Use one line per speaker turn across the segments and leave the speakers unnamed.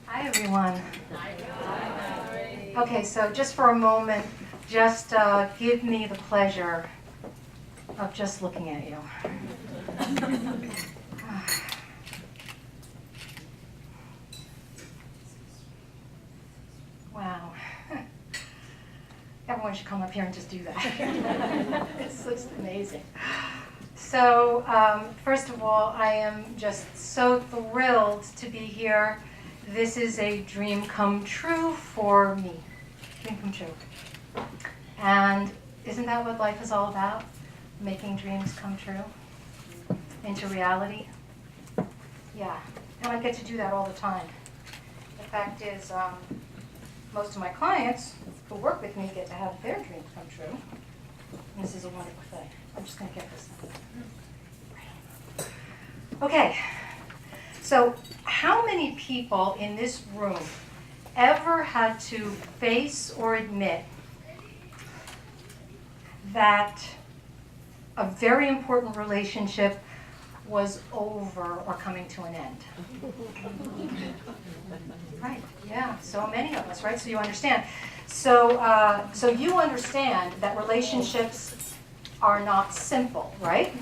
Hi, everyone. Okay, so just for a moment, just give me the pleasure of just looking at you. Wow. Everyone should come up here and just do that. It's just amazing. So, first of all, I am just so thrilled to be here. This is a dream come true for me. Dream come true. And isn't that what life is all about? Making dreams come true into reality? Yeah, and I get to do that all the time. The fact is, most of my clients who work with me get to have their dreams come true. And this is a wonderful thing. I'm just going to get this done. Okay, so how many people in this room ever had to face or admit that a very important relationship was over or coming to an end? Right, yeah, so many of us, right? So you understand. So you understand that relationships are not simple, right?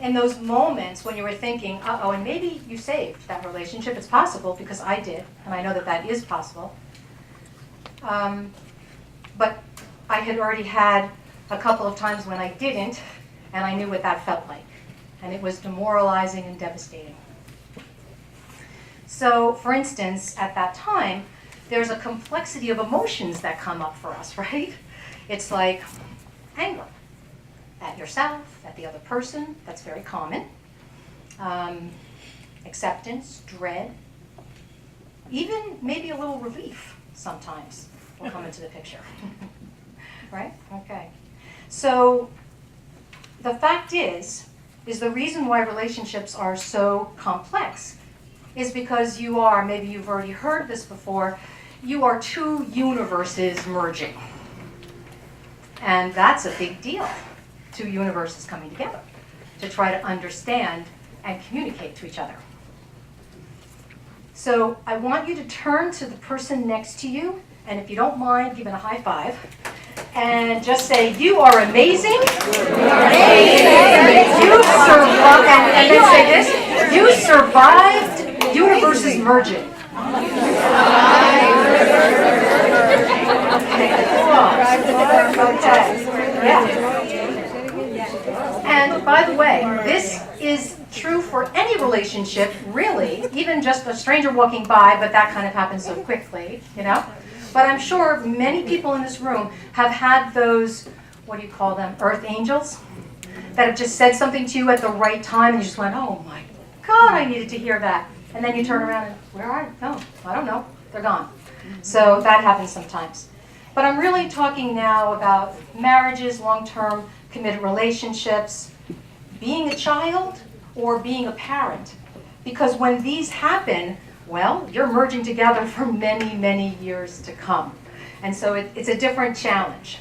In those moments when you were thinking, uh-oh, and maybe you saved that relationship, it's possible because I did, and I know that that is possible. But I had already had a couple of times when I didn't, and I knew what that felt like. And it was demoralizing and devastating. So, for instance, at that time, there's a complexity of emotions that come up for us, right? It's like anger at yourself, at the other person, that's very common. Acceptance, dread, even maybe a little relief sometimes will come into the picture. Right? Okay. So the fact is the reason why relationships are so complex is because you are, maybe you've already heard this before, you are two universes merging. And that's a big deal. Two universes coming together to try to understand and communicate to each other. So I want you to turn to the person next to you, and if you don't mind, give it a high five, and just say, "You are amazing. You survived," and then say this, "You survived universes merging." Okay, cool. Okay, yeah. And by the way, this is true for any relationship, really, even just a stranger walking by, but that kind of happens so quickly, you know? But I'm sure many people in this room have had those, what do you call them, earth angels, that have just said something to you at the right time, and you just went, oh my God, I needed to hear that. And then you turn around and, where are they? No, I don't know. They're gone. So that happens sometimes. But I'm really talking now about marriages, long-term committed relationships, being a child or being a parent. Because when these happen, well, you're merging together for many, many years to come. And so it's a different challenge.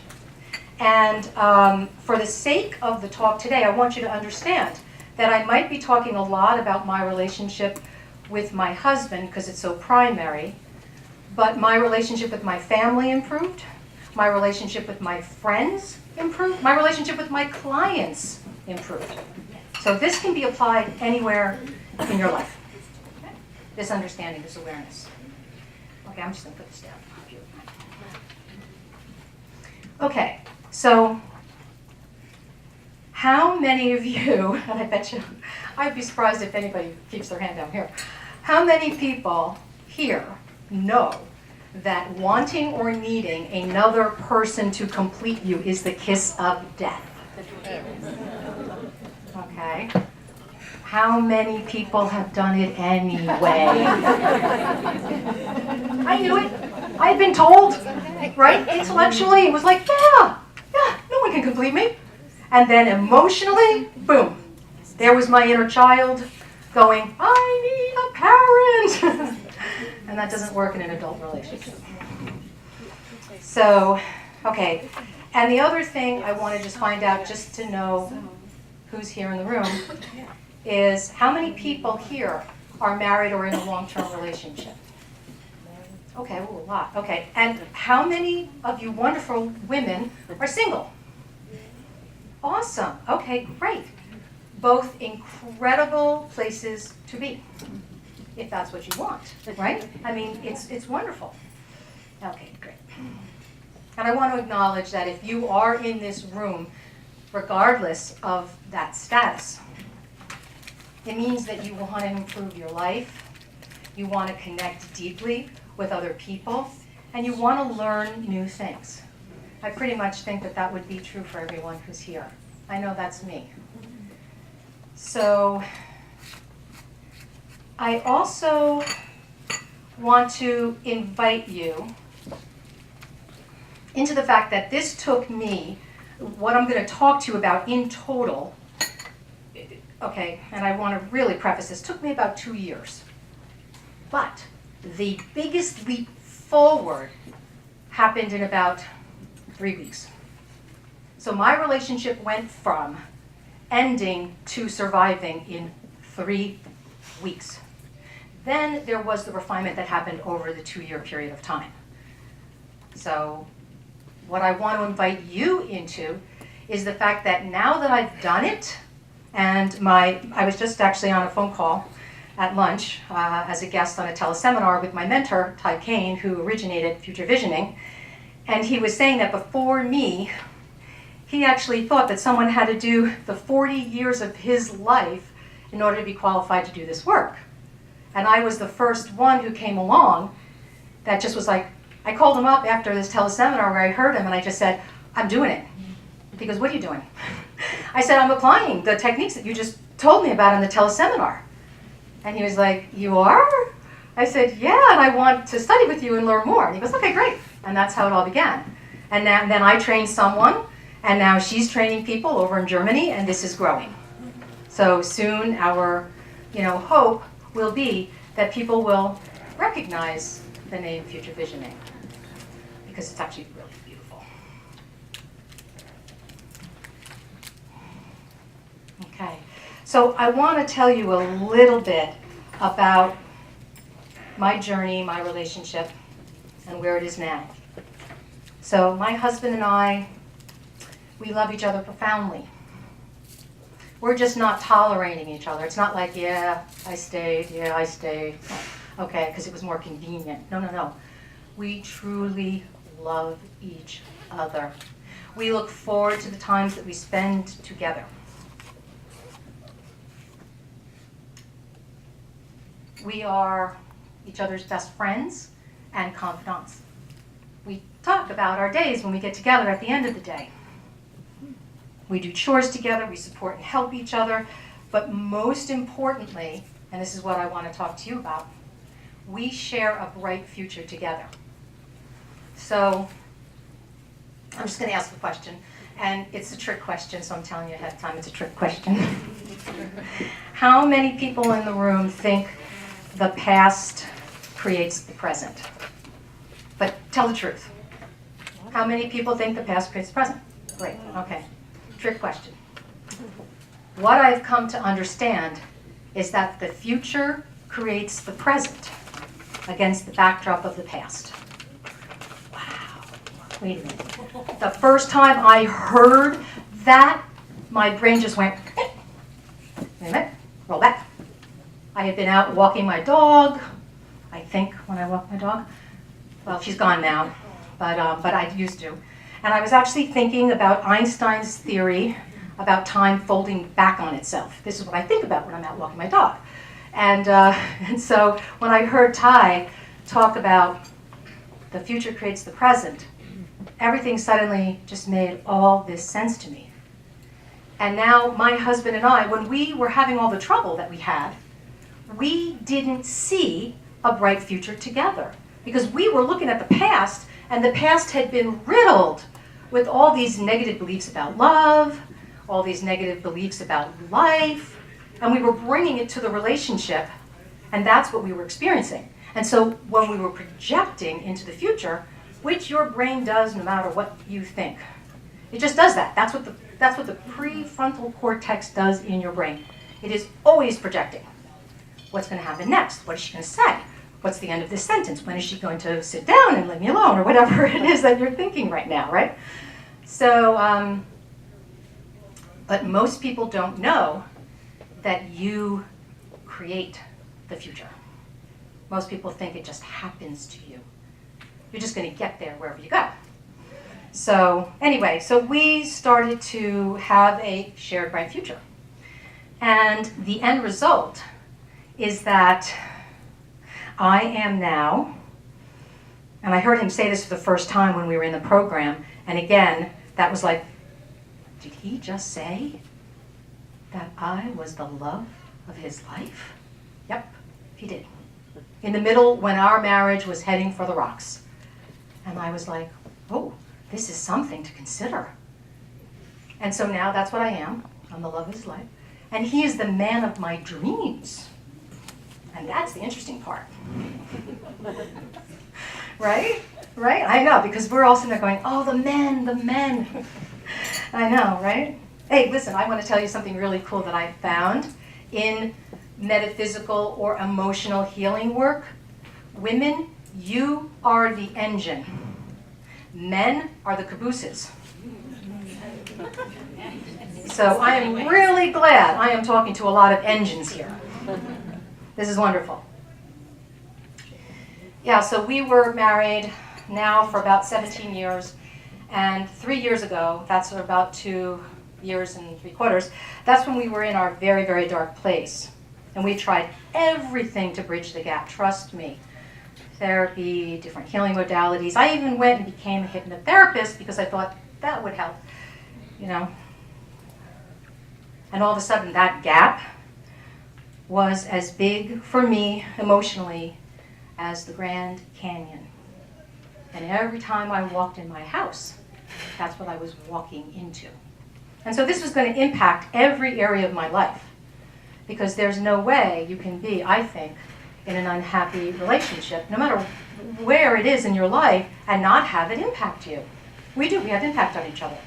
And for the sake of the talk today, I want you to understand that I might be talking a lot about my relationship with my husband because it's so primary, but my relationship with my family improved, my relationship with my friends improved, my relationship with my clients improved. So this can be applied anywhere in your life. Okay? This understanding, this awareness. Okay, I'm just going to put this down. Okay, so how many of you, and I bet you, I'd be surprised if anybody keeps their hand down here, how many people here know that wanting or needing another person to complete you is the kiss of death? Okay. How many people have done it anyway? I knew it. I'd been told, right? Intellectually, it was like, yeah, no one can complete me. And then emotionally, boom, there was my inner child going, I need a parent. And that doesn't work in an adult relationship. So, okay. And the other thing I want to just find out, just to know who's here in the room, is how many people here are married or in a long-term relationship? Okay, ooh, a lot. Okay, and how many of you wonderful women are single? Awesome. Okay, great. Both incredible places to be, if that's what you want, right? I mean, it's wonderful. Okay, great. And I want to acknowledge that if you are in this room, regardless of that status, it means that you want to improve your life, you want to connect deeply with other people, and you want to learn new things. I pretty much think that that would be true for everyone who's here. I know that's me. So I also want to invite you into the fact that this took me, what I'm going to talk to you about in total, okay, and I want to really preface this, took me about 2 years. But the biggest leap forward happened in about 3 weeks. So my relationship went from ending to surviving in 3 weeks. Then there was the refinement that happened over the 2-year period of time. So what I want to invite you into is the fact that now that I've done it, and I was just actually on a phone call at lunch as a guest on a teleseminar with my mentor, Ty Kane, who originated Future Visioning, and he was saying that before me, he actually thought that someone had to do the 40 years of his life in order to be qualified to do this work. And I was the first one who came along that just was like, I called him up after this teleseminar where I heard him and I just said, I'm doing it. He goes, what are you doing? I said, I'm applying the techniques that you just told me about in the teleseminar. And he was like, you are? I said, yeah, and I want to study with you and learn more. And he goes, okay, great. And that's how it all began. And then I trained someone, and now she's training people over in Germany, and this is growing. So soon our hope will be that people will recognize the name Future Visioning, because it's actually really beautiful. Okay, so I want to tell you a little bit about my journey, my relationship, and where it is now. So my husband and I, we love each other profoundly. We're just not tolerating each other. It's not like, yeah, I stayed, okay, because it was more convenient. No. We truly love each other. We look forward to the times that we spend together. We are each other's best friends and confidants. We talk about our days when we get together at the end of the day. We do chores together, we support and help each other, but most importantly, and this is what I want to talk to you about, we share a bright future together. So I'm just going to ask a question, and it's a trick question, so I'm telling you ahead of time it's a trick question. How many people in the room think the past creates the present? But tell the truth. How many people think the past creates the present? Great, okay. Trick question. What I've come to understand is that the future creates the present against the backdrop of the past. Wow. Wait a minute. The first time I heard that, my brain just went, wait a minute, roll back. I had been out walking my dog, I think, when I walked my dog. Well, she's gone now, but I used to. And I was actually thinking about Einstein's theory about time folding back on itself. This is what I think about when I'm out walking my dog. And so when I heard Ty talk about the future creates the present, everything suddenly just made all this sense to me. And now my husband and I, when we were having all the trouble that we had, we didn't see a bright future together. Because we were looking at the past, and the past had been riddled with all these negative beliefs about love, all these negative beliefs about life, and we were bringing it to the relationship, and that's what we were experiencing. And so when we were projecting into the future, which your brain does no matter what you think, it just does that. That's what the prefrontal cortex does in your brain. It is always projecting. What's going to happen next? What is she going to say? what's the end of this sentence? When is she going to sit down and leave me alone, or whatever it is that you're thinking right now, right? So, but most people don't know that you create the future. Most people think it just happens to you. You're just going to get there wherever you go. So anyway, so we started to have a shared bright future. And the end result is that I am now, and I heard him say this for the first time when we were in the program, and again, that was like, did he just say that I was the love of his life? Yep, he did. In the middle, when our marriage was heading for the rocks. And I was like, oh, this is something to consider. And so now that's what I am. I'm the love of his life. And he is the man of my dreams. And that's the interesting part. Right? Right? I know, because we're all sitting there going, oh, the men, the men. I know, right? Hey, listen, I want to tell you something really cool that I found in metaphysical or emotional healing work. Women, you are the engine. Men are the cabooses. So I am really glad I am talking to a lot of engines here. This is wonderful. Yeah, so we were married now for about 17 years. And 3 years ago, that's about 2 years and 3/4, that's when we were in our very, very dark place. And we tried everything to bridge the gap, trust me. Therapy, different healing modalities. I even went and became a hypnotherapist because I thought that would help, you know. And all of a sudden that gap was as big for me emotionally as the Grand Canyon. And every time I walked in my house, that's what I was walking into. And so this was going to impact every area of my life. Because there's no way you can be, I think, in an unhappy relationship, no matter where it is in your life, and not have it impact you. We do, we have impact on each other.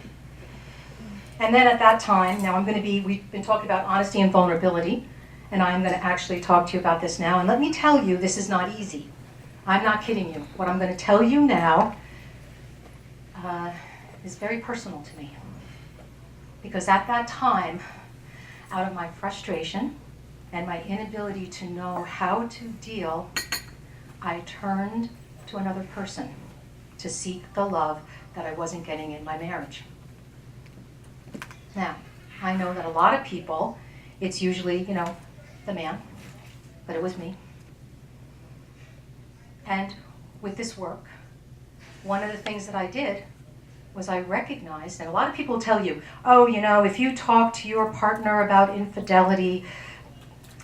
And then at that time, now we've been talking about honesty and vulnerability, and I'm going to actually talk to you about this now. And let me tell you, this is not easy. I'm not kidding you. What I'm going to tell you now is very personal to me. Because at that time, out of my frustration and my inability to know how to deal, I turned to another person to seek the love that I wasn't getting in my marriage. Now, I know that a lot of people, it's usually, the man, but it was me. And with this work, one of the things that I did was I recognized, and a lot of people tell you, oh, if you talk to your partner about infidelity,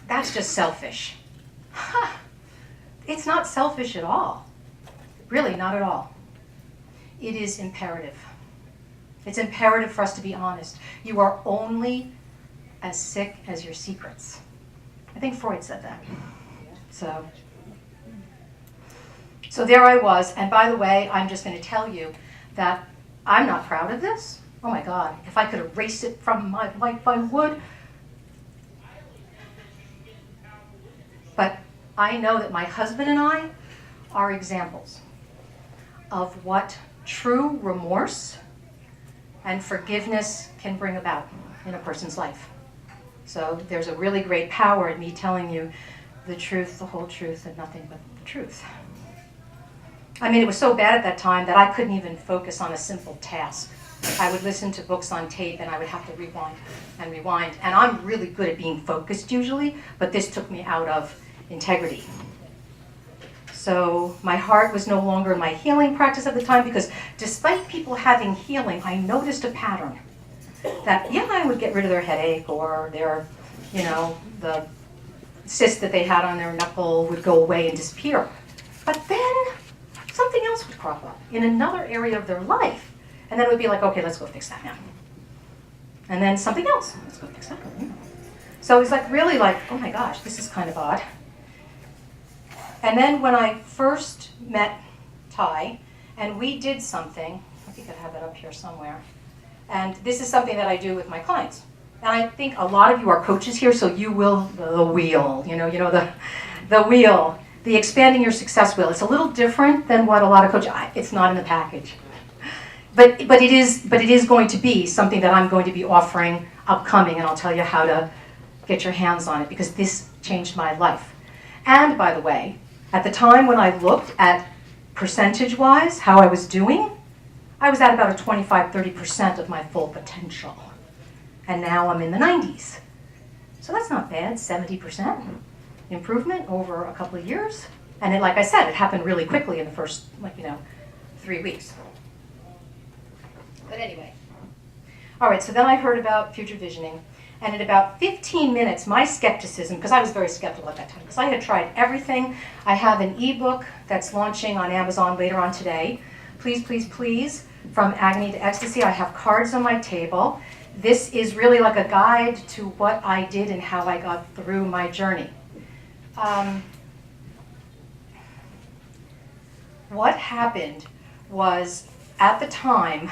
that's just selfish. It's not selfish at all. Really, not at all. It is imperative. It's imperative for us to be honest. You are only as sick as your secrets. I think Freud said that. So there I was, and by the way, I'm just going to tell you that I'm not proud of this. Oh my God, if I could erase it from my life, I would. But I know that my husband and I are examples of what true remorse and forgiveness can bring about in a person's life. So there's a really great power in me telling you the truth, the whole truth, and nothing but the truth. I mean, it was so bad at that time that I couldn't even focus on a simple task. I would listen to books on tape and I would have to rewind and rewind. And I'm really good at being focused usually, but this took me out of integrity. So my heart was no longer in my healing practice at the time, because despite people having healing, I noticed a pattern. That, I would get rid of their headache, or their, the cyst that they had on their knuckle would go away and disappear. But then something else would crop up in another area of their life. And then it would be like, okay, let's go fix that now. And then something else, let's go fix that. So it's like really like, oh my gosh, this is kind of odd. And then when I first met Ty, and we did something, I think I have it up here somewhere. And this is something that I do with my clients. And I think a lot of you are coaches here, so you will, the wheel, the wheel. the Expanding Your Success Wheel. It's a little different than what a lot of coaches, it's not in the package. But it is going to be something that I'm going to be offering upcoming, and I'll tell you how to get your hands on it, because this changed my life. And by the way, at the time when I looked at percentage-wise how I was doing, I was at about a 25-30% of my full potential. And now I'm in the 90s. So that's not bad, 70% improvement over a couple of years. And like I said, it happened really quickly in the first, 3 weeks. But anyway. All right, so then I heard about future visioning. And in about 15 minutes, my skepticism, because I was very skeptical at that time, because I had tried everything. I have an ebook that's launching on Amazon later on today. Please, please, please, From Agony to Ecstasy. I have cards on my table. This is really like a guide to what I did and how I got through my journey. What happened was, at the time,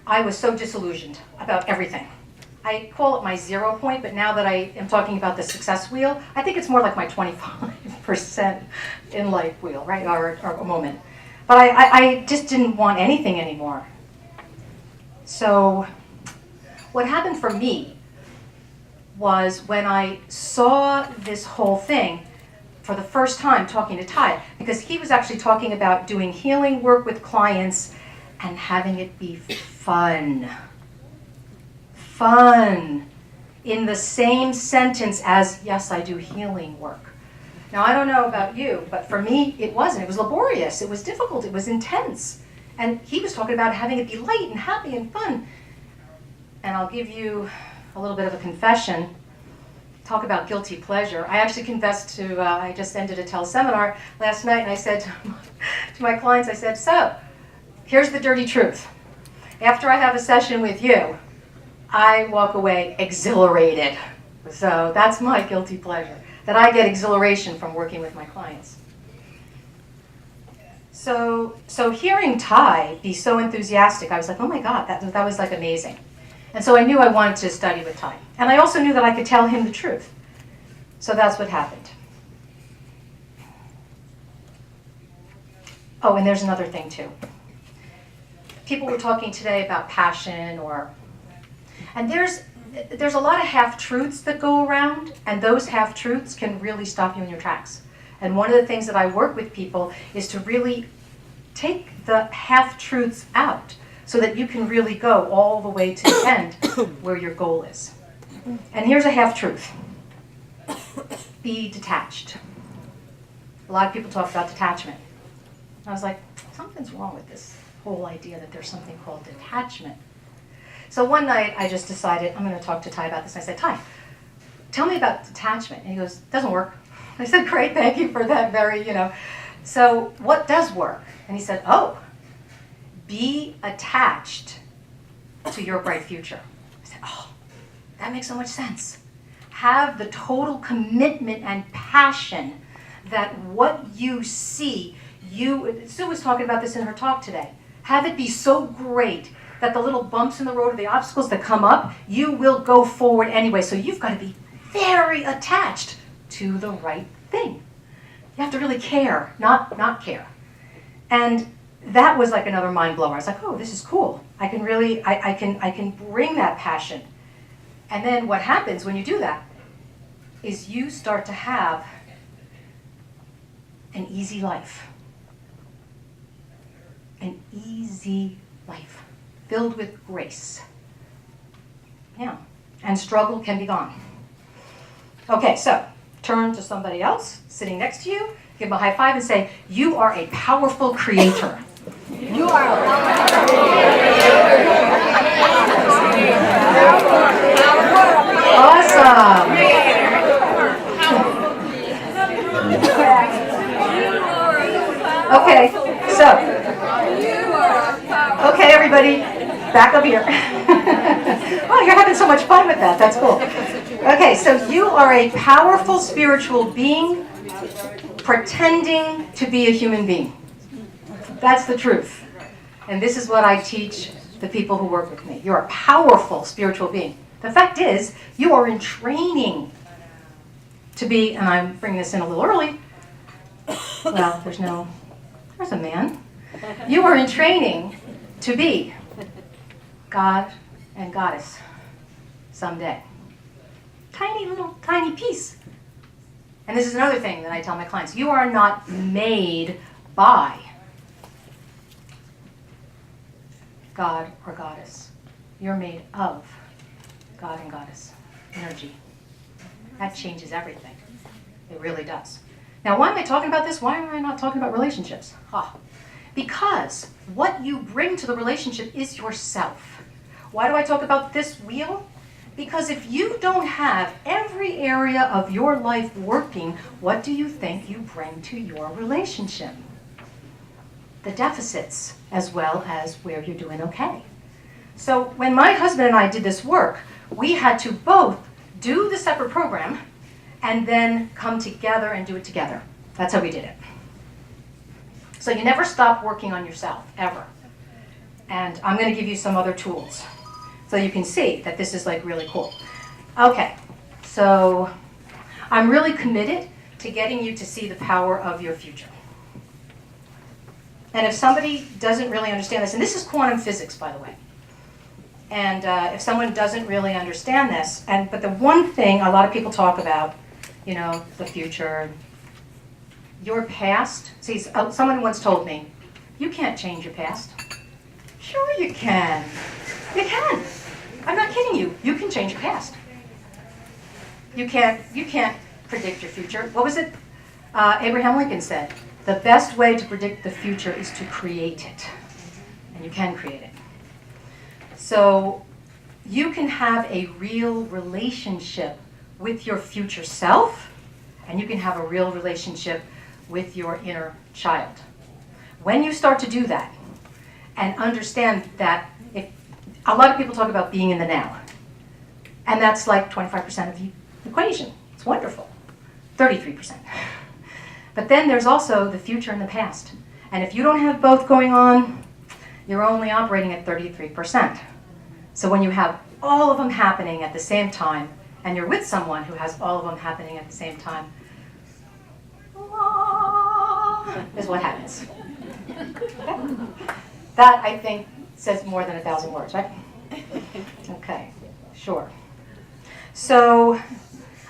I was so disillusioned about everything. I call it my 0 point, but now that I am talking about the success wheel, I think it's more like my 25% in life wheel, right, or a moment. But I just didn't want anything anymore. So what happened for me was when I saw this whole thing for the first time talking to Ty, because he was actually talking about doing healing work with clients and having it be fun. Fun, in the same sentence as, yes, I do healing work. Now, I don't know about you, but for me, it wasn't. It was laborious, it was difficult, it was intense. And he was talking about having it be light and happy and fun. And I'll give you a little bit of a confession. Talk about guilty pleasure. I actually confessed to, I just ended a teleseminar last night, and I said to my clients, I said, so, here's the dirty truth. After I have a session with you, I walk away exhilarated. So that's my guilty pleasure, that I get exhilaration from working with my clients. So hearing Ty be so enthusiastic, I was like, oh my God, that was like amazing. And so I knew I wanted to study with Ty. And I also knew that I could tell him the truth. So that's what happened. Oh, and there's another thing too. People were talking today about passion and there's a lot of half-truths that go around, and those half-truths can really stop you in your tracks. And one of the things that I work with people is to really take the half-truths out so that you can really go all the way to the end where your goal is. And here's a half-truth. Be detached. A lot of people talk about detachment. I was like, something's wrong with this whole idea that there's something called detachment. So one night I just decided I'm going to talk to Ty about this. And I said, Ty, tell me about detachment. And he goes, doesn't work. I said, great, thank you for that very, So what does work? And he said, oh, be attached to your bright future. I said, oh, that makes so much sense. Have the total commitment and passion that what you see, Sue was talking about this in her talk today. Have it be so great that the little bumps in the road or the obstacles that come up, you will go forward anyway. So you've got to be very attached to the right thing. You have to really care, not care. And that was like another mind blower. I was like, oh, this is cool. I can really, I can bring that passion. And then what happens when you do that is you start to have an easy life. An easy life. Filled with grace. Yeah, and struggle can be gone. Okay, so turn to somebody else sitting next to you, give them a high five and say, you are a powerful creator. You are a powerful creator. Awesome. Okay, so, okay everybody, back up here. Wow, you're having so much fun with that. That's cool. Okay, so you are a powerful spiritual being pretending to be a human being. That's the truth. And this is what I teach the people who work with me. You're a powerful spiritual being. The fact is, you are in training to be, and I'm bringing this in a little early, Well, there's a man. You are in training to be God and Goddess someday. Tiny piece. And this is another thing that I tell my clients. You are not made by God or Goddess. You're made of God and Goddess energy. That changes everything. It really does. Now, why am I talking about this? Why am I not talking about relationships? Because what you bring to the relationship is yourself. Why do I talk about this wheel? Because if you don't have every area of your life working, what do you think you bring to your relationship? The deficits, as well as where you're doing okay. So when my husband and I did this work, we had to both do the separate program and then come together and do it together. That's how we did it. So you never stop working on yourself, ever. And I'm going to give you some other tools so you can see that this is like really cool. Okay, so I'm really committed to getting you to see the power of your future. And if somebody doesn't really understand this, and this is quantum physics, by the way, and if someone doesn't really understand this, but the one thing a lot of people talk about, the future, your past. See, someone once told me, you can't change your past. Sure you can. You can. I'm not kidding you. You can change your past. You can't predict your future. What was it Abraham Lincoln said? The best way to predict the future is to create it. And you can create it. So you can have a real relationship with your future self, and you can have a real relationship with your inner child. When you start to do that and understand that, a lot of people talk about being in the now, and that's like 25% of the equation. It's wonderful. 33%. But then there's also the future and the past. And if you don't have both going on, you're only operating at 33%. So when you have all of them happening at the same time, and you're with someone who has all of them happening at the same time, is what happens. That, I think, says more than 1,000 words, right? Okay, sure. So,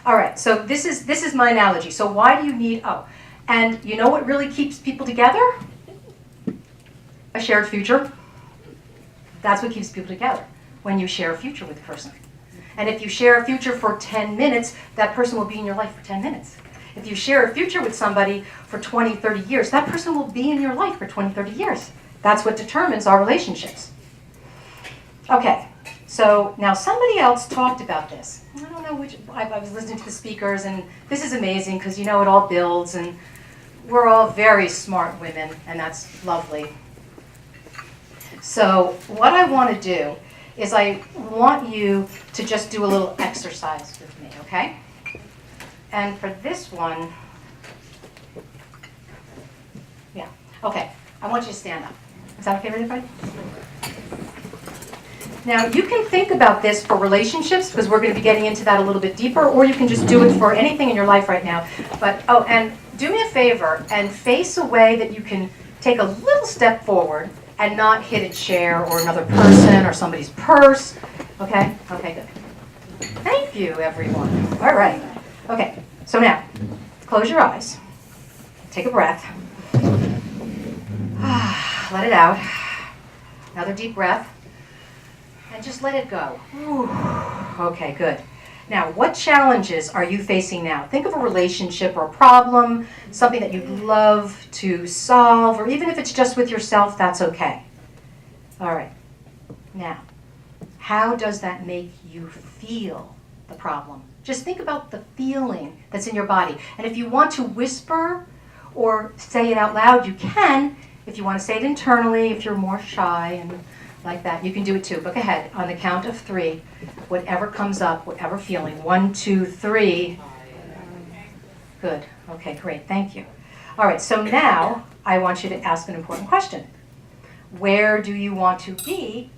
all right, so this is my analogy. So why do you need, and you know what really keeps people together? A shared future. That's what keeps people together, when you share a future with a person. And if you share a future for 10 minutes, that person will be in your life for 10 minutes. If you share a future with somebody for 20, 30 years, that person will be in your life for 20, 30 years. That's what determines our relationships. Okay, so now somebody else talked about this. I don't know which, I was listening to the speakers, and this is amazing because it all builds, and we're all very smart women, and that's lovely. So what I want to do is I want you to just do a little exercise with me, okay? And for this one, okay, I want you to stand up. Is that okay with everybody? Now, you can think about this for relationships, because we're going to be getting into that a little bit deeper, or you can just do it for anything in your life right now. But, and do me a favor and face a way that you can take a little step forward and not hit a chair or another person or somebody's purse. Okay? Okay, good. Thank you, everyone. All right. Okay, so now, close your eyes. Take a breath. Let it out. Another deep breath. And just let it go. Ooh. Okay, good. Now, what challenges are you facing now? Think of a relationship or a problem, something that you'd love to solve, or even if it's just with yourself, that's okay. All right. Now, how does that make you feel, the problem? Just think about the feeling that's in your body. And if you want to whisper or say it out loud, you can. If you want to say it internally, if you're more shy and like that, you can do it too. Look ahead on the count of 3. Whatever comes up, whatever feeling. 1, 2, 3. Good. Okay, great. Thank you. All right, so now I want you to ask an important question. Where do you want to be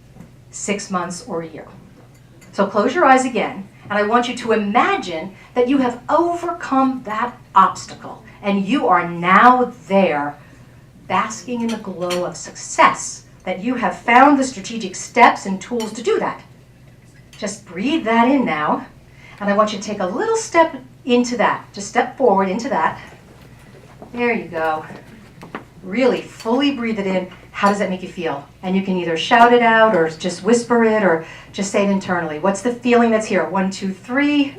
6 months or a year? So close your eyes again, and I want you to imagine that you have overcome that obstacle. And you are now there, basking in the glow of success, that you have found the strategic steps and tools to do that. Just breathe that in now, and I want you to take a little step into that. Just step forward into that. There you go. Really fully breathe it in. How does that make you feel? And you can either shout it out or just whisper it or just say it internally. What's the feeling that's here? 1, 2, 3.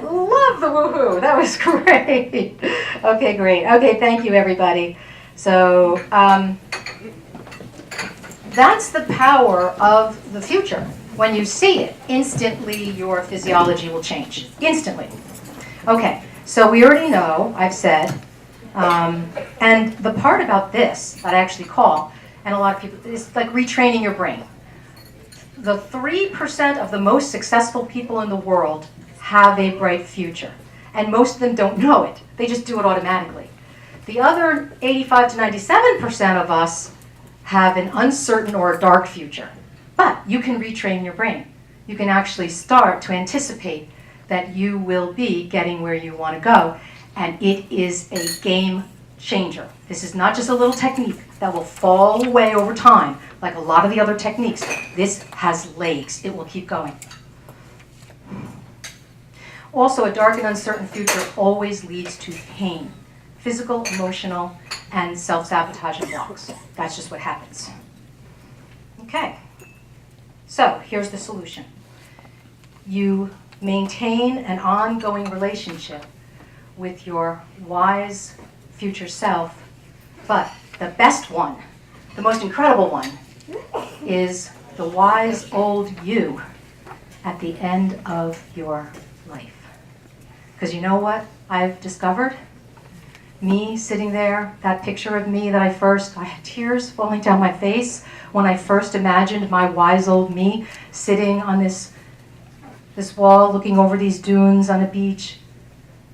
Love the woohoo. That was great. Okay, great. Okay, thank you, everybody. So that's the power of the future. When you see it, instantly your physiology will change. Instantly. Okay, so we already know, I've said, and the part about this that I actually call, and a lot of people, is like retraining your brain. The 3% of the most successful people in the world have a bright future. And most of them don't know it. They just do it automatically. The other 85 to 97% of us have an uncertain or a dark future. But you can retrain your brain. You can actually start to anticipate that you will be getting where you want to go. And it is a game changer. This is not just a little technique that will fall away over time, like a lot of the other techniques. This has legs. It will keep going. Also, a dark and uncertain future always leads to pain. Physical, emotional, and self-sabotaging blocks. That's just what happens. Okay. So, here's the solution. You maintain an ongoing relationship with your wise future self, but the best one, the most incredible one, is the wise old you at the end of your life. Because you know what I've discovered? Me sitting there, that picture of me that I had tears falling down my face when I first imagined my wise old me sitting on this wall looking over these dunes on a beach.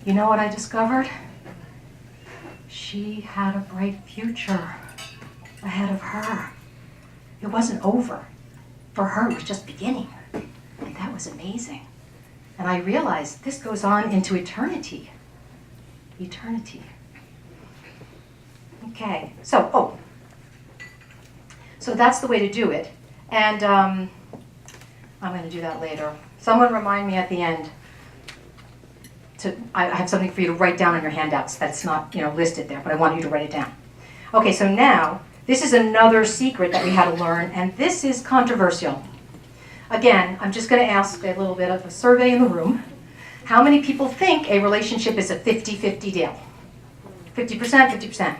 You know what I discovered? She had a bright future ahead of her. It wasn't over. For her, it was just beginning. And that was amazing. And I realized this goes on into eternity. Eternity. Okay, so that's the way to do it. And I'm going to do that later. Someone remind me at the end. I have something for you to write down on your handouts that's not listed there, but I want you to write it down. Okay, so now, this is another secret that we had to learn, and this is controversial. Again, I'm just going to ask a little bit of a survey in the room. How many people think a relationship is a 50-50 deal? 50%, 50%.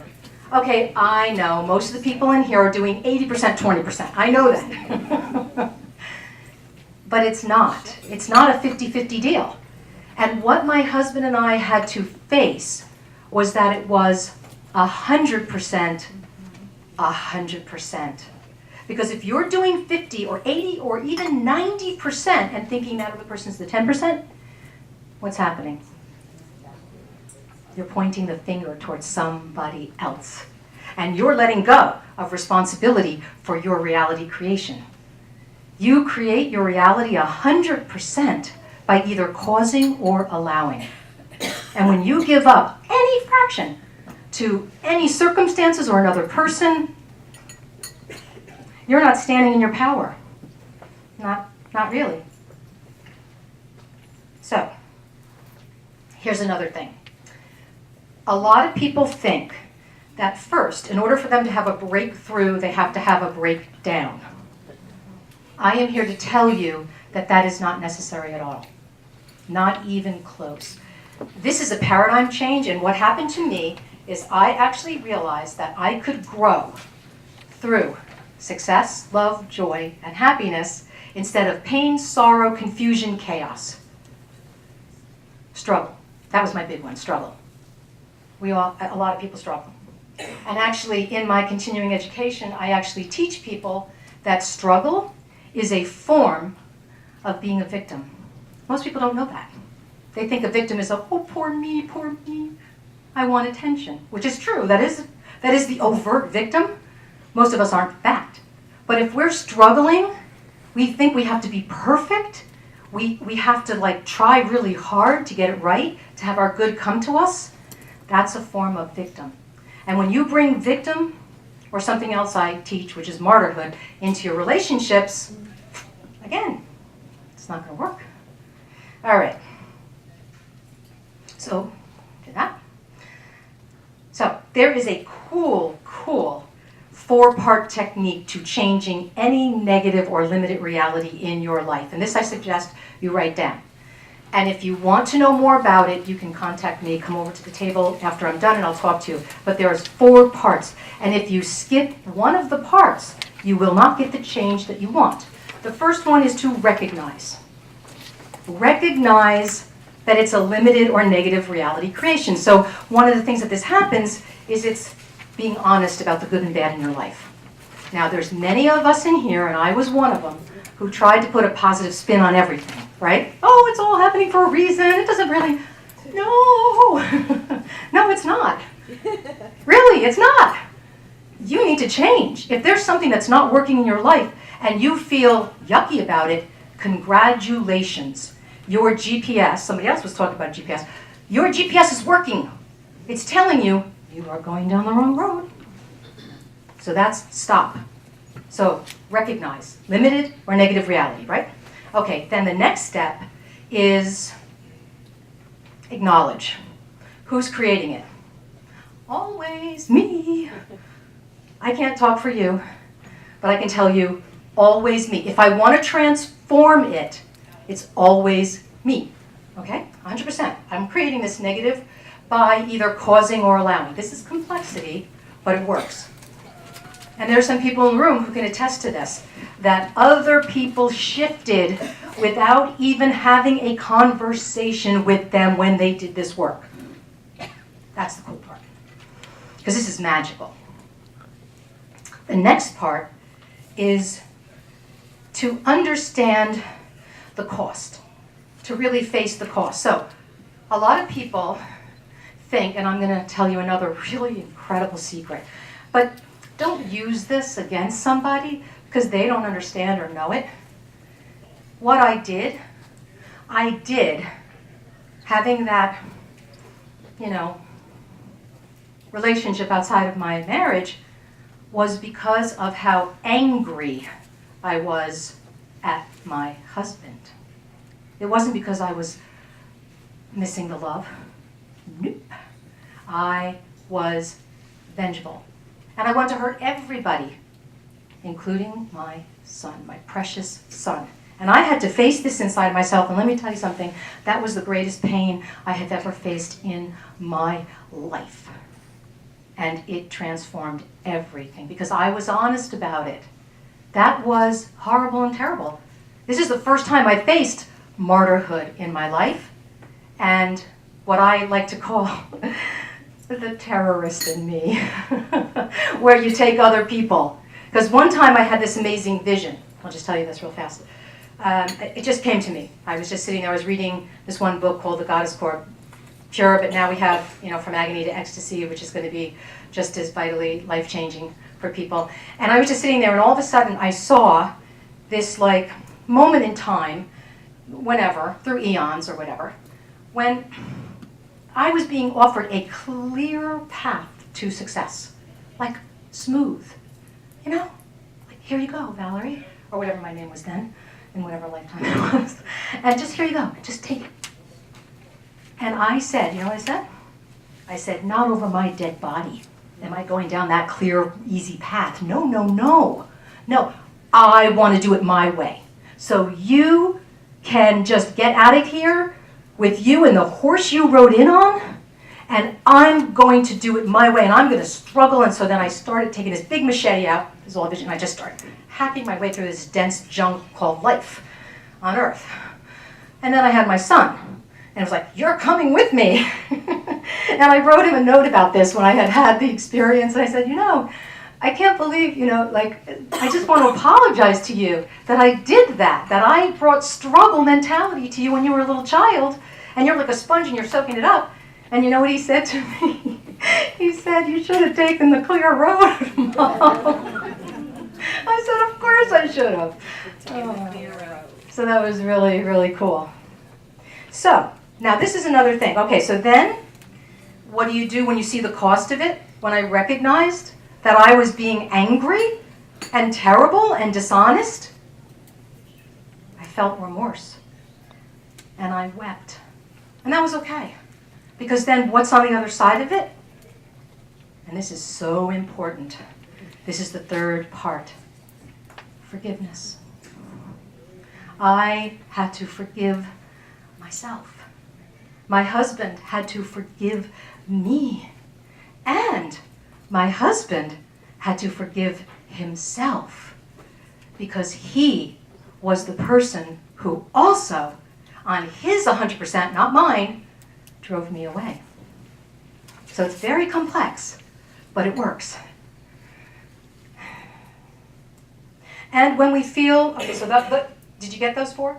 Okay, I know most of the people in here are doing 80%, 20%. I know that. But it's not. It's not a 50-50 deal. And what my husband and I had to face was that it was 100%, 100%. Because if you're doing 50 or 80 or even 90% and thinking that other person's the 10%, what's happening? You're pointing the finger towards somebody else. And you're letting go of responsibility for your reality creation. You create your reality 100% by either causing or allowing. And when you give up any fraction to any circumstances or another person, you're not standing in your power. Not really. So, here's another thing. A lot of people think that first, in order for them to have a breakthrough, they have to have a breakdown. I am here to tell you that that is not necessary at all. Not even close. This is a paradigm change, and what happened to me is I actually realized that I could grow through success, love, joy, and happiness instead of pain, sorrow, confusion, chaos. Struggle. That was my big one, struggle. A lot of people struggle. And actually, in my continuing education, I actually teach people that struggle is a form of being a victim. Most people don't know that. They think a victim is oh, poor me, I want attention, which is true. That is the overt victim. Most of us aren't that. But if we're struggling, we think we have to be perfect. we have to like try really hard to get it right, to have our good come to us. That's a form of victim. And when you bring victim, or something else I teach, which is martyrhood, into your relationships, again, it's not going to work. All right. So, do that. So, there is a cool 4-part technique to changing any negative or limited reality in your life. And this I suggest you write down. And if you want to know more about it, you can contact me, come over to the table after I'm done and I'll talk to you. But there's 4 parts. And if you skip one of the parts, you will not get the change that you want. The first one is to recognize. Recognize that it's a limited or negative reality creation. So one of the things that this happens is it's being honest about the good and bad in your life. Now there's many of us in here, and I was one of them, who tried to put a positive spin on everything, right? Oh, it's all happening for a reason. It doesn't really, no. No, it's not. Really, it's not. You need to change. If there's something that's not working in your life and you feel yucky about it, congratulations. Your GPS, somebody else was talking about GPS, your GPS is working. It's telling you, you are going down the wrong road. So that's stop. So recognize limited or negative reality, right? Okay, then the next step is acknowledge. Who's creating it? Always me. I can't talk for you, but I can tell you, always me. If I want to transform it, it's always me, okay? 100%. I'm creating this negative by either causing or allowing. This is complexity, but it works. And there are some people in the room who can attest to this, that other people shifted without even having a conversation with them when they did this work. That's the cool part, because this is magical. The next part is to understand the cost, to really face the cost. So a lot of people think, and I'm going to tell you another really incredible secret, but don't use this against somebody because they don't understand or know it. What I did, having that, relationship outside of my marriage was because of how angry I was at my husband. It wasn't because I was missing the love. Nope. I was vengeful. And I wanted to hurt everybody, including my son, my precious son. And I had to face this inside myself. And let me tell you something, that was the greatest pain I have ever faced in my life. And it transformed everything because I was honest about it. That was horrible and terrible. This is the first time I faced martyrhood in my life, and what I like to call the terrorist in me, where you take other people. Because one time I had this amazing vision. I'll just tell you this real fast. It just came to me. I was just sitting there, I was reading this one book called The Goddess Core Pure, but now we have, From Agony to Ecstasy, which is going to be just as vitally life-changing for people. And I was just sitting there, and all of a sudden I saw this moment in time, whenever, through eons or whatever, when I was being offered a clear path to success, smooth, here you go, Valerie, or whatever my name was then, in whatever lifetime it was, and just here you go, just take it. And I said, you know what I said? I said, not over my dead body am I going down that clear, easy path. No, no, no. No, I want to do it my way. So you can just get out of here with you and the horse you rode in on, and I'm going to do it my way, and I'm going to struggle. And so then I started taking this big machete out, this is all vision, and I just started hacking my way through this dense junk called life on Earth. And then I had my son, and it was like, you're coming with me. And I wrote him a note about this when I had the experience, and I said, I can't believe, I just want to apologize to you that I did that I brought struggle mentality to you when you were a little child, and you're like a sponge and you're soaking it up. And you know what he said to me? He said, you should have taken the clear road, Mom. I said, of course I should have. So that was really, really cool. So, now this is another thing. Okay, so then, what do you do when you see the cost of it? When I recognized that I was being angry and terrible and dishonest, I felt remorse. And I wept. And that was okay. Because then what's on the other side of it? And this is so important. This is the third part. Forgiveness. I had to forgive myself. My husband had to forgive me. And my husband had to forgive himself. Because he was the person who also, on his 100%, not mine, drove me away. So it's very complex, but it works. And when we feel, okay, so did you get those four?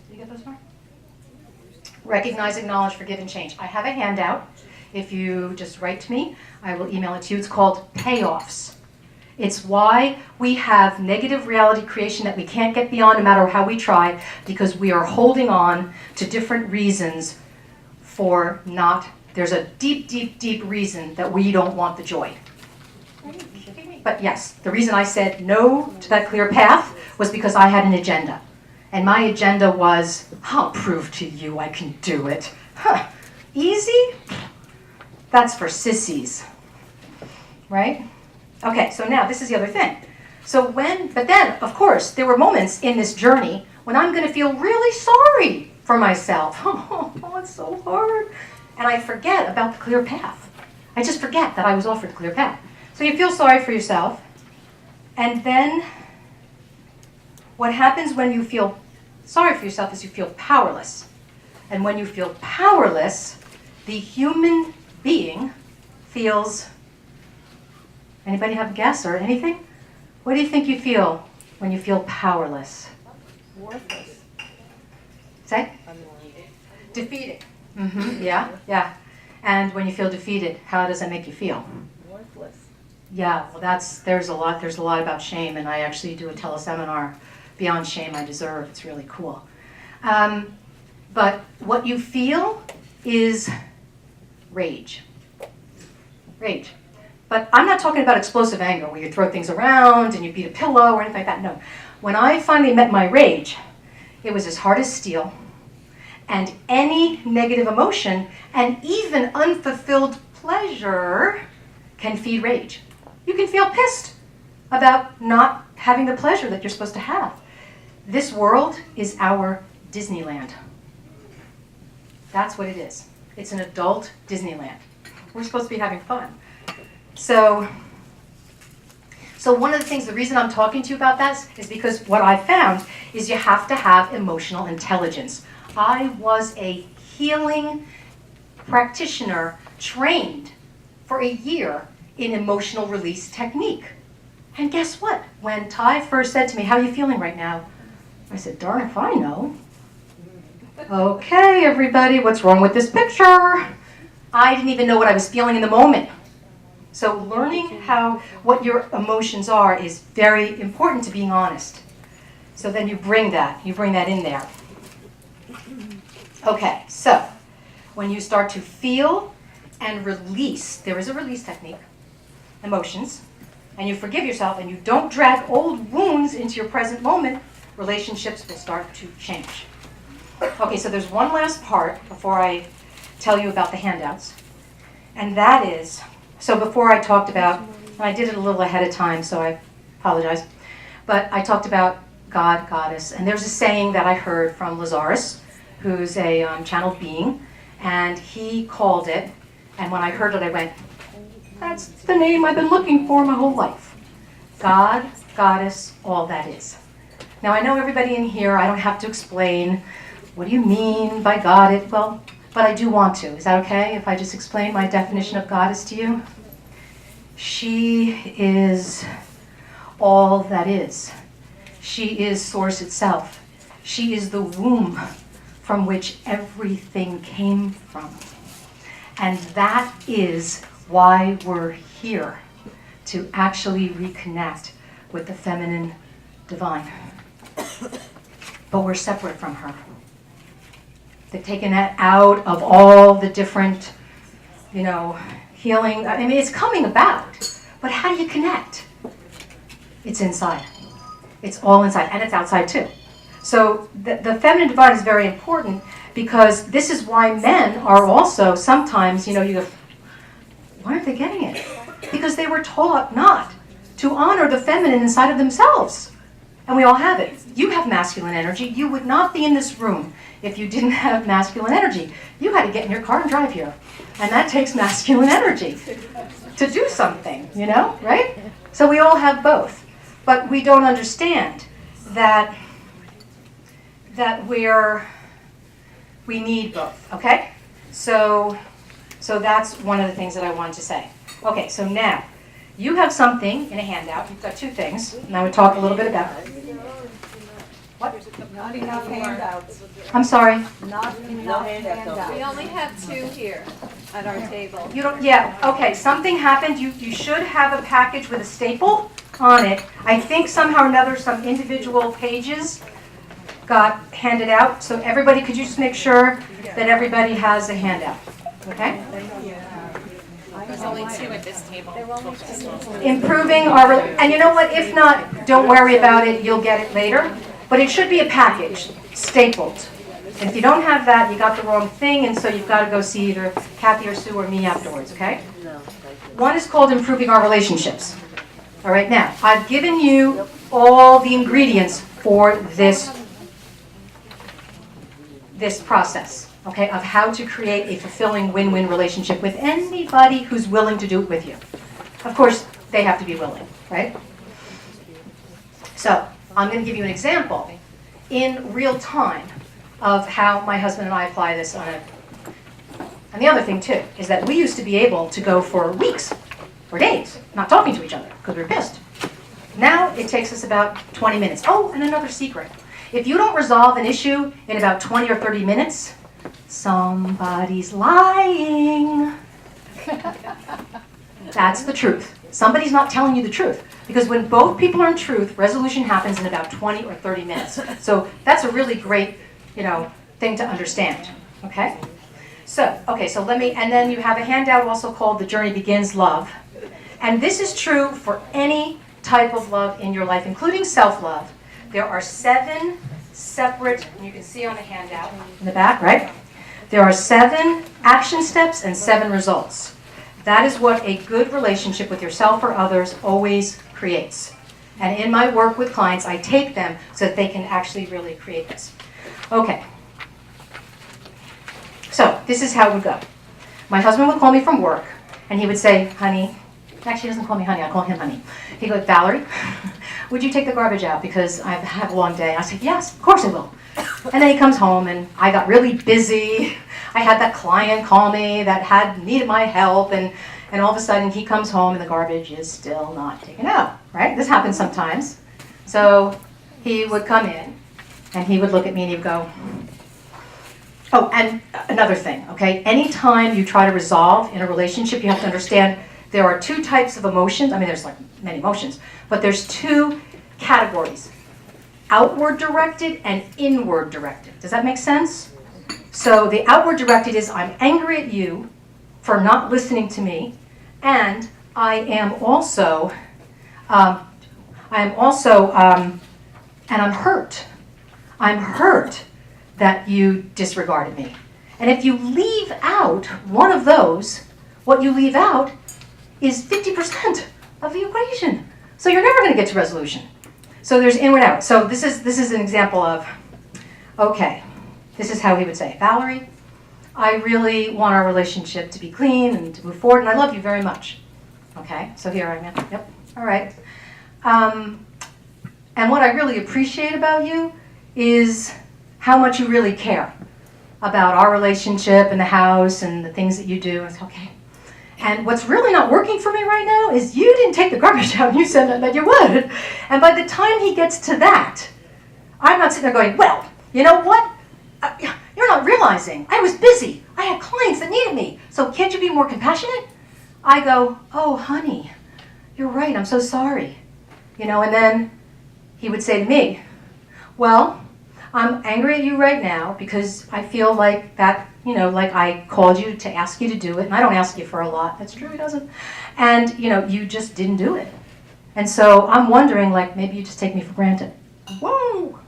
Did you get those four? Recognize, acknowledge, forgive, and change. I have a handout. If you just write to me, I will email it to you. It's called Payoffs. It's why we have negative reality creation that we can't get beyond no matter how we try, because we are holding on to different reasons for not, there's a deep, deep, deep reason that we don't want the joy. But yes, the reason I said no to that clear path was because I had an agenda. And my agenda was, I'll prove to you I can do it. Huh, easy? That's for sissies, right? Okay, so now this is the other thing. But then, of course, there were moments in this journey when I'm going to feel really sorry for myself. Oh, it's so hard. And I forget about the clear path. I just forget that I was offered a clear path. So you feel sorry for yourself. And then what happens when you feel sorry for yourself is you feel powerless. And when you feel powerless, the human being feels, anybody have a guess or anything? What do you think you feel when you feel powerless?
Worthless.
Say? Defeated. Mm-hmm. Yeah. And when you feel defeated, how does that make you feel?
Worthless.
Yeah, well there's a lot about shame, and I actually do a teleseminar, Beyond Shame I Deserve. It's really cool. But what you feel is rage. Rage. But I'm not talking about explosive anger where you throw things around and you beat a pillow or anything like that. No. When I finally met my rage, it was as hard as steel. And any negative emotion and even unfulfilled pleasure can feed rage. You can feel pissed about not having the pleasure that you're supposed to have. This world is our Disneyland. That's what it is. It's an adult Disneyland. We're supposed to be having fun. So one of the things, the reason I'm talking to you about that is because what I found is you have to have emotional intelligence. I was a healing practitioner trained for a year in emotional release technique. And guess what? When Ty first said to me, "How are you feeling right now?" I said, "Darn if I know." Okay, everybody, what's wrong with this picture? I didn't even know what I was feeling in the moment. So learning what your emotions are is very important to being honest. So then you bring that in there. Okay, so when you start to feel and release, there is a release technique, emotions, and you forgive yourself and you don't drag old wounds into your present moment, relationships will start to change. Okay, so there's one last part before I tell you about the handouts, and that is, so before I talked about, and I did it a little ahead of time, so I apologize, but I talked about God, Goddess, and there's a saying that I heard from Lazarus, who's a channeled being, and he called it, and when I heard it, I went, that's the name I've been looking for my whole life. God, Goddess, all that is. Now, I know everybody in here, I don't have to explain, what do you mean by God? Well, but I do want to. Is that okay if I just explain my definition of Goddess to you? She is all that is. She is Source itself. She is the womb from which everything came from. And that is why we're here, to actually reconnect with the feminine divine. but we're separate from her. They've taken that out of all the different, healing. I mean, it's coming about, but how do you connect? It's inside. It's all inside, and it's outside too. So the feminine divide is very important because this is why men are also sometimes, you go, why aren't they getting it? Because they were taught not to honor the feminine inside of themselves. And we all have it. You have masculine energy. You would not be in this room if you didn't have masculine energy. You had to get in your car and drive here. And that takes masculine energy to do something, right? So we all have both. But we don't understand that we need both, okay? So that's one of the things that I wanted to say. Okay, so now, you have something in a handout. You've got two things, and I would talk a little bit about it. What?
Not enough handouts.
I'm sorry.
Not enough handouts.
We only have 2 here at our table.
You don't. Yeah. Okay. Something happened. You should have a package with a staple on it. I think somehow or another some individual pages got handed out. So everybody, could you just make sure that everybody has a handout? Okay.
There's only 2 at this table.
Improving our, and you know what? If not, don't worry about it. You'll get it later. But it should be a package, stapled. And if you don't have that, you got the wrong thing, and so you've got to go see either Kathy or Sue or me afterwards, okay? One is called Improving Our Relationships. All right, now, I've given you all the ingredients for this process, okay, of how to create a fulfilling win-win relationship with anybody who's willing to do it with you. Of course, they have to be willing, right? So, I'm going to give you an example in real time of how my husband and I apply this on it. And the other thing, too, is that we used to be able to go for weeks or days not talking to each other because we were pissed. Now it takes us about 20 minutes. Oh, and another secret. If you don't resolve an issue in about 20 or 30 minutes, somebody's lying. That's the truth. Somebody's not telling you the truth. Because when both people are in truth, resolution happens in about 20 or 30 minutes. So that's a really great, thing to understand. Okay? So let me, and then you have a handout also called The Journey Begins Love. And this is true for any type of love in your life, including self-love. There are 7 separate, and you can see on the handout in the back, right? There are 7 action steps and 7 results. That is what a good relationship with yourself or others always creates. And in my work with clients, I take them so that they can actually really create this. Okay. So this is how it would go. My husband would call me from work, and he would say, honey, actually he doesn't call me honey, I call him honey. He'd go, Valerie, would you take the garbage out because I've had a long day? I said, yes, of course I will. And then he comes home, and I got really busy. I had that client call me that needed my help, and all of a sudden he comes home and the garbage is still not taken out, right? This happens sometimes. So he would come in, and he would look at me and he would go, oh, and another thing, okay? Anytime you try to resolve in a relationship, you have to understand there are 2 types of emotions. I mean, there's like many emotions, but there's 2 categories. Outward directed and inward directed. Does that make sense? So the outward directed is I'm angry at you for not listening to me, and I am also, and I'm hurt. I'm hurt that you disregarded me. And if you leave out one of those, what you leave out is 50% of the equation. So you're never going to get to resolution. So there's inward out. So this is an example of, okay, this is how he would say, Valerie, I really want our relationship to be clean and to move forward, and I love you very much. Okay, so here I am. Yep, all right. And what I really appreciate about you is how much you really care about our relationship and the house and the things that you do. It's okay. And what's really not working for me right now is you didn't take the garbage out and you said that you would. And by the time he gets to that, I'm not sitting there going, well, you know what? You're not realizing. I was busy. I had clients that needed me. So can't you be more compassionate? I go, oh, honey, you're right. I'm so sorry. And then he would say to me, well, I'm angry at you right now because I feel like that, like I called you to ask you to do it, and I don't ask you for a lot. That's true, he doesn't. And, you just didn't do it. And so I'm wondering, like, maybe you just take me for granted. Whoa!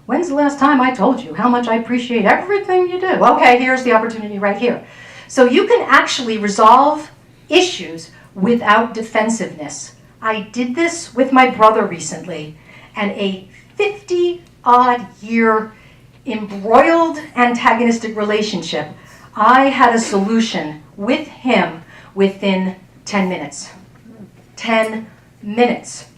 When's the last time I told you how much I appreciate everything you do? Okay, here's the opportunity right here. So you can actually resolve issues without defensiveness. I did this with my brother recently, and a 50-odd year embroiled antagonistic relationship, I had a solution with him within 10 minutes. 10 minutes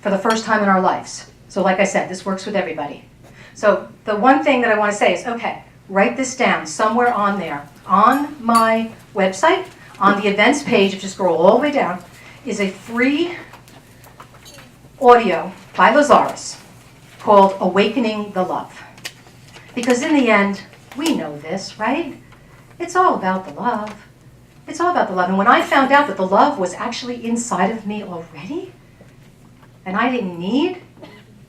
for the first time in our lives. So like I said, this works with everybody. So the one thing that I want to say is, okay, write this down somewhere on there. On my website, on the events page, if you scroll all the way down, is a free audio by Lazarus called Awakening the Love. Because in the end, we know this, right? It's all about the love. It's all about the love. And when I found out that the love was actually inside of me already, and I didn't need,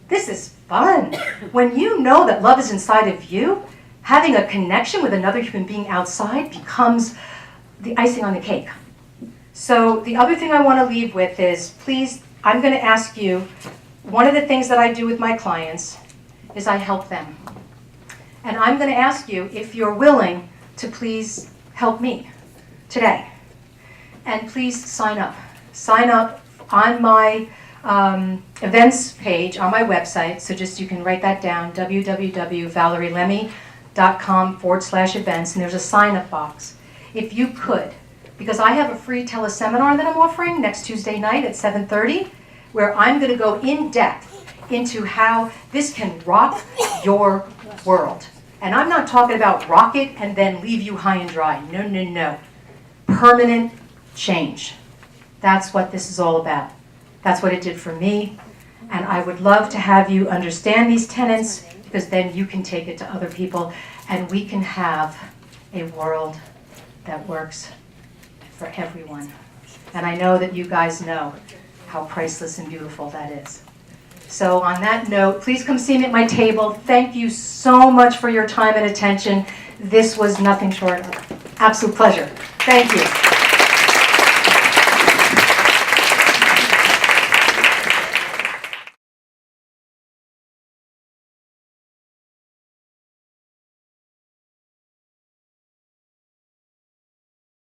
this is fun. When you know that love is inside of you, having a connection with another human being outside becomes the icing on the cake. So the other thing I want to leave with is, please, I'm going to ask you, one of the things that I do with my clients is I help them. And I'm going to ask you if you're willing to please help me today. And please sign up. Sign up on my events page on my website. So just you can write that down, www.valerielemme.com/events, and there's a sign up box. If you could, because I have a free teleseminar that I'm offering next Tuesday night at 7:30, where I'm going to go in depth into how this can rock your world. And I'm not talking about rock it and then leave you high and dry. No, no, no. Permanent change. That's what this is all about. That's what it did for me. And I would love to have you understand these tenets, because then you can take it to other people and we can have a world that works for everyone. And I know that you guys know how priceless and beautiful that is. So on that note, please come see me at my table. Thank you so much for your time and attention. This was nothing short of absolute pleasure. Thank you.